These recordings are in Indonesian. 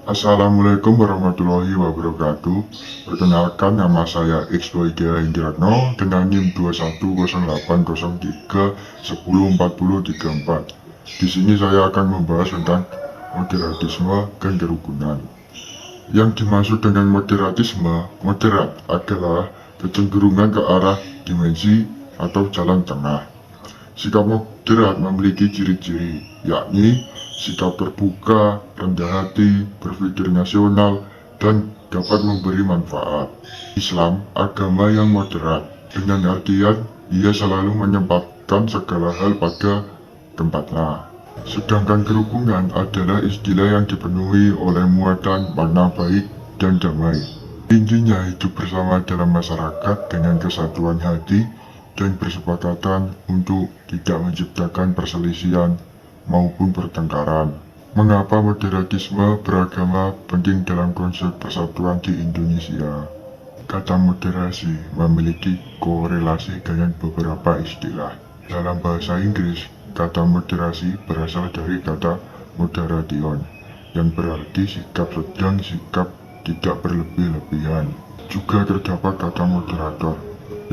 Assalamualaikum warahmatullahi wabarakatuh. Perkenalkan, nama saya XYG Hendratno dengan NIM 210803104034. Di sini saya akan membahas tentang moderatisme dan kerukunan. Yang dimaksud dengan moderat adalah kecenderungan ke arah dimensi atau jalan tengah. Sikap moderat memiliki ciri-ciri, yakni sikap terbuka, rendah hati, berpikir nasional, dan dapat memberi manfaat. Islam, agama yang moderat, dengan artian ia selalu menempatkan segala hal pada tempatnya. Sedangkan kerukunan adalah istilah yang dipenuhi oleh muatan makna baik dan damai. Intinya hidup bersama dalam masyarakat dengan kesatuan hati dan bersepakatan untuk tidak menciptakan perselisihan maupun pertengkaran. Mengapa moderatisme beragama penting dalam konsep persatuan di Indonesia? Kata moderasi memiliki korelasi dengan beberapa istilah. Dalam bahasa Inggris, kata moderasi berasal dari kata moderation, yang berarti sikap sedang, sikap tidak berlebih-lebihan. Juga terdapat kata moderator,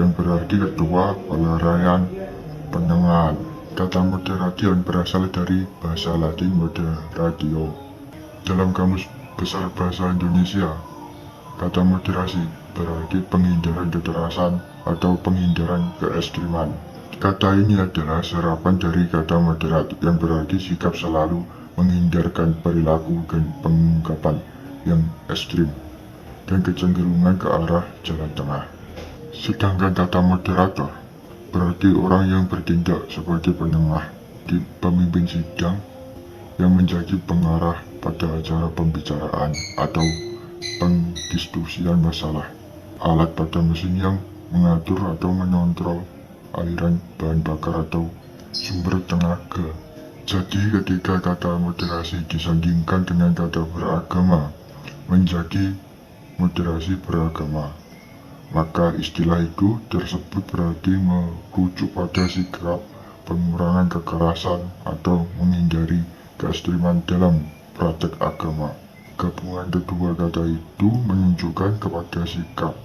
yang berarti ketua, pelarayan, penengahan. Kata moderation berasal dari bahasa Latin moderatio. Dalam Kamus Besar Bahasa Indonesia, kata moderasi berarti penghindaran kekerasan atau penghindaran keekstriman. Kata ini adalah serapan dari kata moderat, yang berarti sikap selalu menghindarkan perilaku dan pengungkapan yang ekstrim dan kecenderungan ke arah jalan tengah. Sedangkan kata moderator berarti orang yang bertindak sebagai penengah di pemimpin sidang yang menjadi pengarah pada acara pembicaraan atau pendiskusian masalah. Alat pada mesin yang mengatur atau mengontrol aliran bahan bakar atau sumber tenaga. Jadi ketika kata moderasi disandingkan dengan kata beragama menjadi moderasi beragama, maka istilah itu tersebut berarti merujuk pada sikap pengurangan kekerasan atau menghindari keekstriman dalam praktek agama. Gabungan kedua kata itu menunjukkan kepada sikap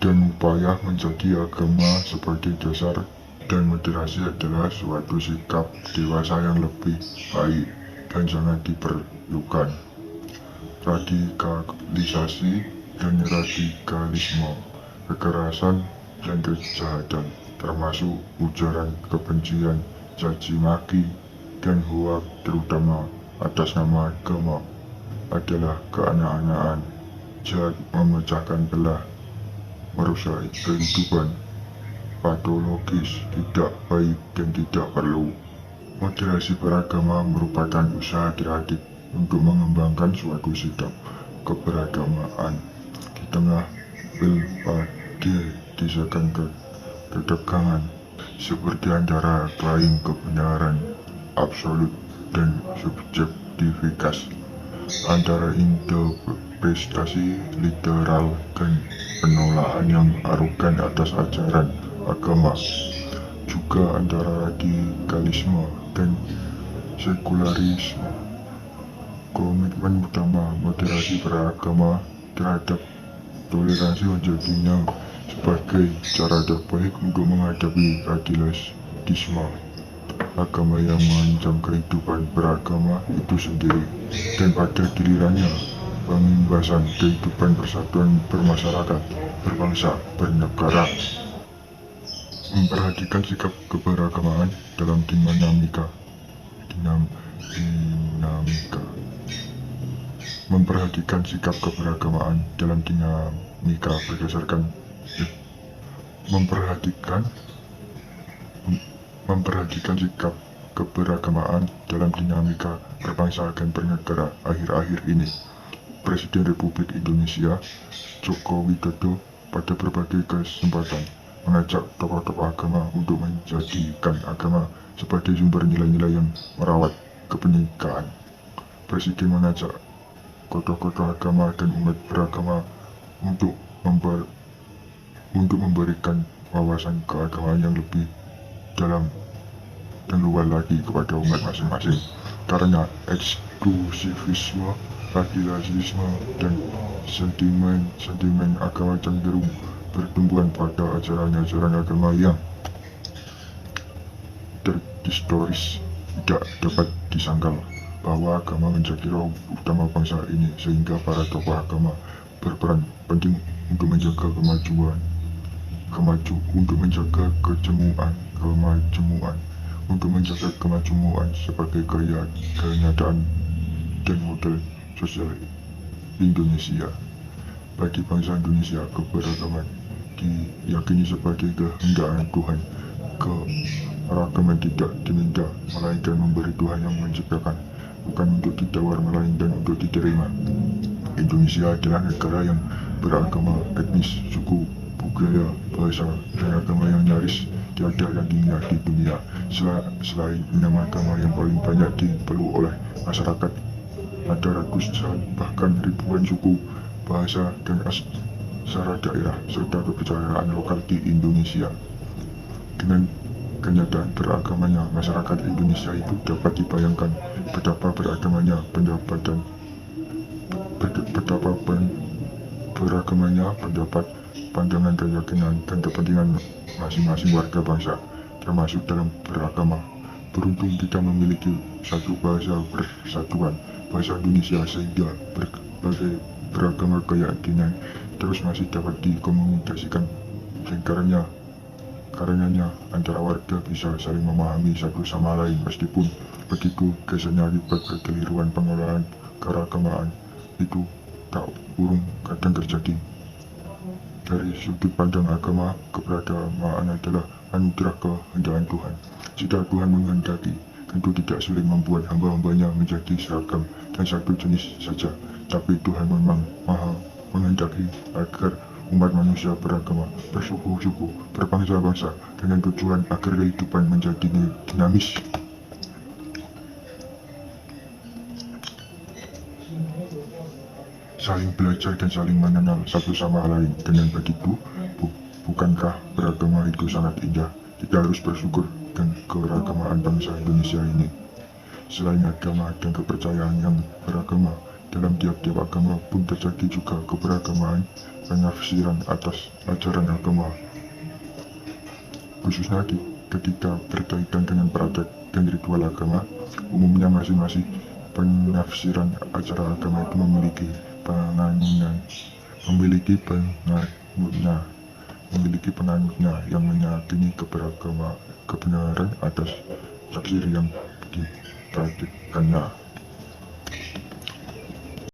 dan upaya menjadi agama sebagai dasar, dan moderasi adalah suatu sikap dewasa yang lebih baik dan sangat diperlukan. Radikalisasi dan radikalisme, kekerasan dan kejahatan, termasuk ujaran kebencian, caci maki, dan hoak terutama atas nama agama, adalah keanehan-anehan, jahat, memecahkan belah, merusak kehidupan, patologis, tidak baik, dan tidak perlu. Moderasi beragama merupakan usaha kreatif untuk mengembangkan suatu sikap keberagamaan di tengah berbagai desakan ketegangan, seperti antara klaim kebenaran absolut dan subjektivitas, antara interpretasi literal dan penolakan yang arogan atas ajaran agama, juga antara radikalisme dan sekularisme. Komitmen utama moderasi beragama terhadap toleransi menjadinya sebagai cara terbaik untuk menghadapi radikalisme agama yang mengancam kehidupan beragama itu sendiri, dan pada gilirannya pembebasan kehidupan persatuan bermasyarakat, berbangsa, bernegara. Memperhatikan sikap keberagamaan dalam dinamika. Memperhatikan sikap keberagamaan dalam dinamika berdasarkan memperhatikan sikap keberagamaan dalam dinamika berbangsa dan bernegara. Akhir-akhir ini, Presiden Republik Indonesia Joko Widodo pada berbagai kesempatan mengajak tokoh-tokoh agama untuk menjadikan agama sebagai sumber nilai-nilai yang merawat kebenekaan. Presiden mengajak tokoh-tokoh agama dan umat beragama untuk memberikan wawasan keagamaan yang lebih dalam dan luas lagi kepada umat masing-masing, karena eksklusivisme radikalisme, dan sentimen agama cenderung bertumbuhan pada ajaran-ajaran agama yang terhistoris. Tidak dapat disangkal bahwa agama menjadi roh utama bangsa ini, sehingga para tokoh agama berperan penting untuk menjaga kemajuan sebagai kenyataan dan model sosial Indonesia. Bagi bangsa Indonesia, keberagaman diyakini sebagai kehendaknya Tuhan. Keragaman tidak diminta, melainkan memberi Tuhan yang menciptakan, bukan untuk ditawar melainkan untuk diterima. Indonesia adalah negara yang beragama etnis, suku, budaya, bahasa, dan agama yang nyaris tiada tandingnya di dunia. Selain 6 agama yang paling banyak dipeluk oleh masyarakat, ada ratusan bahkan ribuan suku, bahasa, dan aksara daerah serta kepercayaan lokal di Indonesia. Dengan kenyataan beragamanya masyarakat Indonesia itu dapat dibayangkan betapa beragamanya pendapat, pandangan, keyakinan, dan kepentingan masing-masing warga bangsa, termasuk dalam beragama. Beruntung kita memiliki satu bahasa persatuan, bahasa Indonesia, sehingga berbagai beragama keyakinan terus masih dapat dikomunikasikan, dan karenanya antara warga bisa saling memahami satu sama lain. Meskipun begitu, biasanya akibat kekeliruan pengelolaan keagamaan itu tak urung kadang terjadi. Dari sudut pandang agama, keberagamaan adalah anugerah kehendak Tuhan. Jika Tuhan menghendaki, tentu tidak sulit membuat hamba-hambanya menjadi seragam dan satu jenis saja. Tapi Tuhan memang maha menghendaki agar umat manusia beragama, bersuku-suku, berbangsa-bangsa, dengan tujuan agar kehidupan menjadi dinamis. Saling belajar dan saling mengenal satu sama lain. Dengan begitu, bukankah beragama itu sangat indah? Kita harus bersyukur dengan keragamaan bangsa Indonesia ini. Selain agama dan kepercayaan yang beragama, dalam tiap-tiap agama pun terjadi juga keberagamaan penafsiran atas ajaran agama, khususnya ketika berkaitan dengan praktek dan ritual agama. Umumnya masing-masing penafsiran ajaran agama itu memiliki penganutnya yang meyakini kebenaran atas tafsir yang dipraktikkannya.